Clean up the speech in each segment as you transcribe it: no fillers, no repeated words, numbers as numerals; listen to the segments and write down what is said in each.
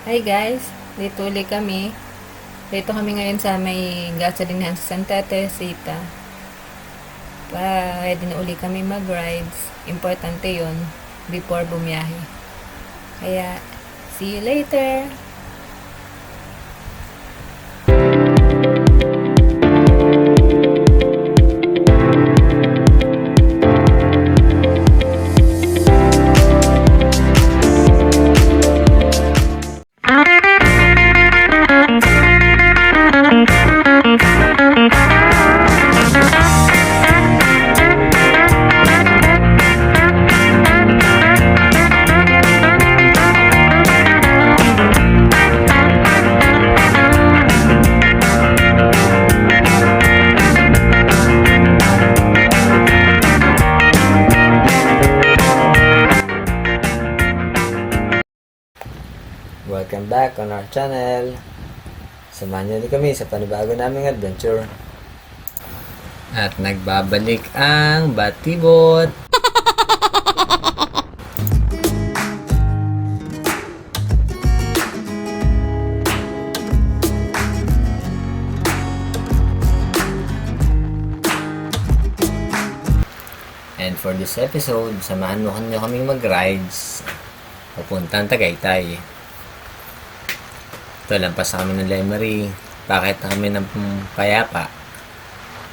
Hi guys, dito ulit kami. Dito kami ngayon sa may gasolinahan sa Santa Teresita. Pwede na uli kami mag-rides. Importante yon before bumiyahe. Kaya, see you later! Welcome back on our channel. Samahan niyo ulit kami sa panibago naming adventure. At nagbabalik ang Batibot. And for this episode, samahan mo niyo kaming mag-rides papuntang Tagaytay. Ito, lampas na kami ng Lemery. Bakit na kami ng Payapa?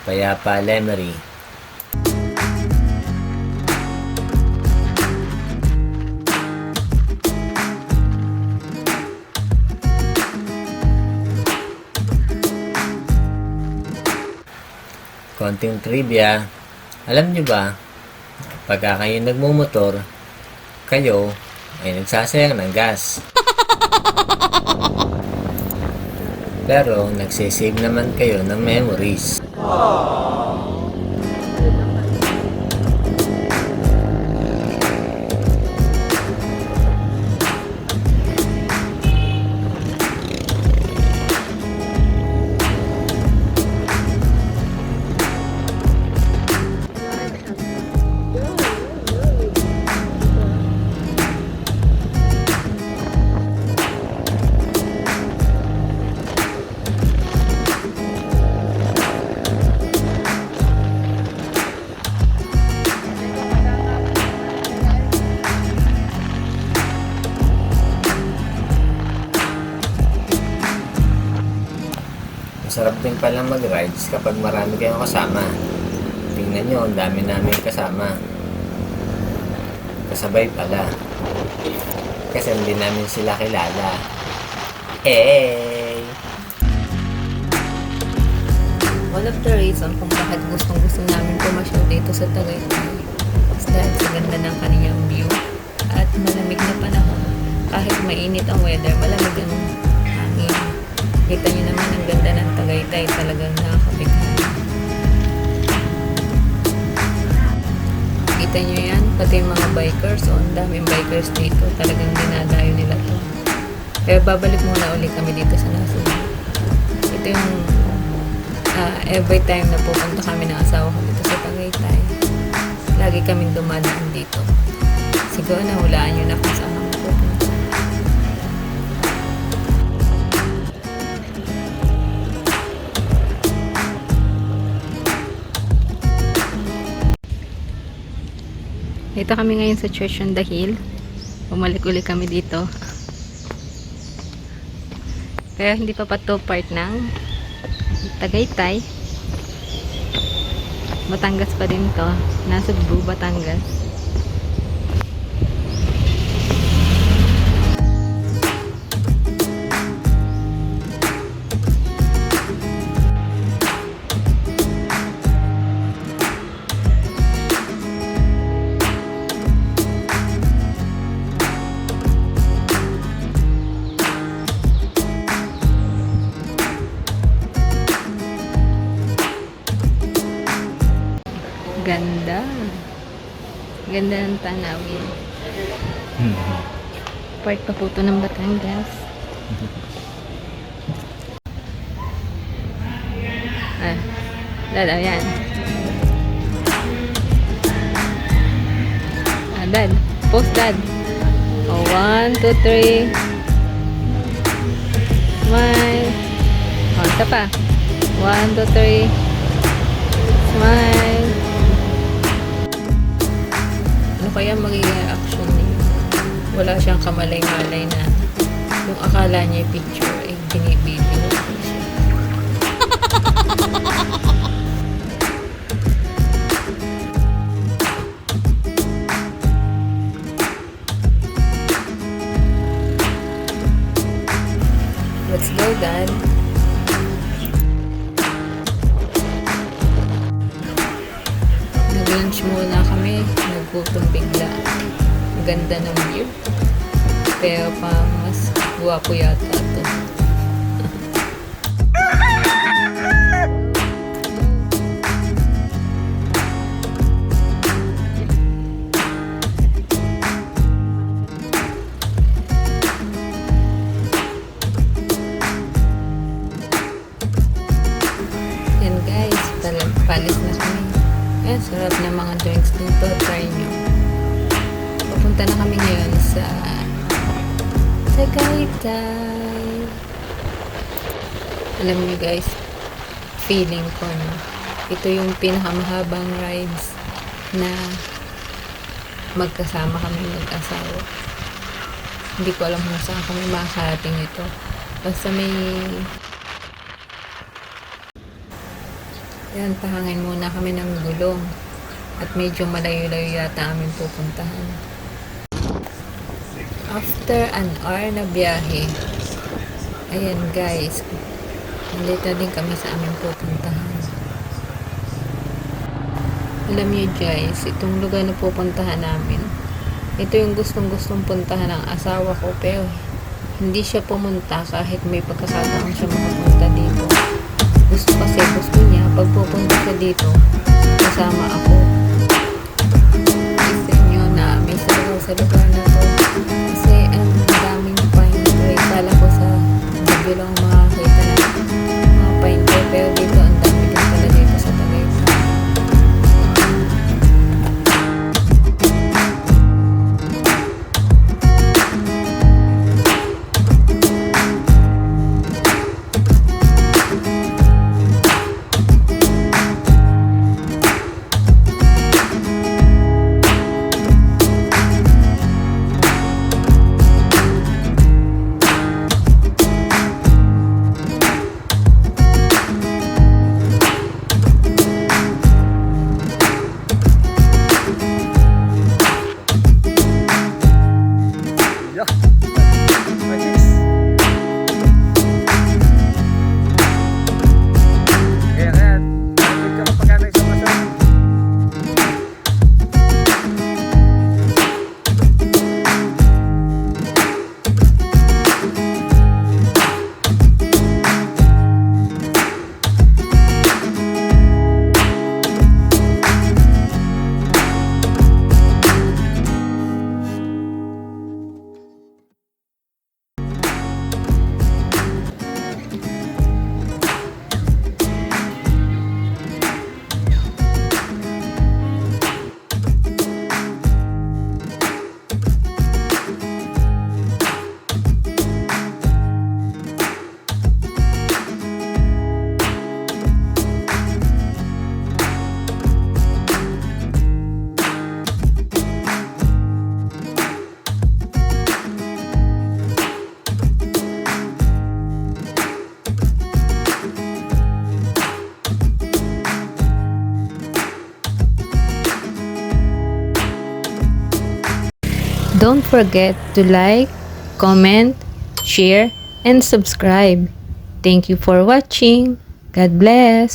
Payapa, Lemery. Konting trivia. Alam nyo ba, pagka kayo nagmumotor, kayo ay nagsasayang ng gas. Pero nagsisave naman kayo ng memories. Masarap din palang mag-rides kapag marami kayong kasama. Tingnan nyo, ang dami namin kasama. Kasabay pala. Kasi hindi namin sila kilala. Hey! One of the reason kung bakit gustong-gusto namin pumasyal dito sa Tagaytay is dahil sa ganda ng kaniyang view at malamig na panahon. Kahit mainit ang weather, malamig ang hangin. Kita nyo naman ang ganda ng Tagaytay, talagang nakakabigla. Kita nyo yan, pati yung mga bikers, ang daming bikers dito, talagang dinadayo nila to. Pero babalik muna ulit kami dito sa Nasug. Ito yung every time na pupunta kami ng asawa ko dito sa Tagaytay, lagi kaming dumadaan dito. Siguro nahulaan nyo na kung saan kami pupunta. Dito kami ngayon sa Church on the Hill. Bumalik ulit kami dito. Kaya hindi pa to part ng Tagaytay. Batangas pa din to. Nasugbu, Batangas. Ganda. Ganda ng tanawin. Part pa po ito ng Batangas. Dad, ayan. Dad, post dad. Oh, 1, 2, 3. Smile. O, isa pa. 1, 2, 3. Smile. Ano kaya magiging reaction niya? Wala siyang kamalay-malay na yung akala niya yung picture ay binibideo. Let's go, Dad. Nag-lunch muna kami. Nagutom bigla. Ganda ng view. Pero pa mas guwapo yata ito. Yan guys, palis na kami. Ayan, sarap na mga drinks dito. Try nyo. Papunta na kami ngayon sa Tagaytay. Alam niyo guys, feeling ko no, ito yung pinakamahabang rides na magkasama kami mag-asawa. Hindi ko alam kung saan kami makakarating ito. Basta may yan, pahangin muna kami ng gulong at medyo malayo-layo yata aming pupuntahan. After an hour na biyahe, ayan guys, nalita din kami sa aming pupuntahan. Alam niyo guys, itong lugar na pupuntahan namin, ito yung gustong-gustong puntahan ng asawa ko, pero hindi siya pumunta kahit may pagkakataon siya makapunta dito. Gusto niya, pag pupunta siya dito, kasama ako. Gusto niyo na may saraw sa lugar na to. Kasi ang daming pine tree. Kala ko sa video lang makakita ng mga pine tree. Pero dito, ang dami din pala dito sa Tagaytay. Don't forget to like, comment, share, and subscribe. Thank you for watching. God bless.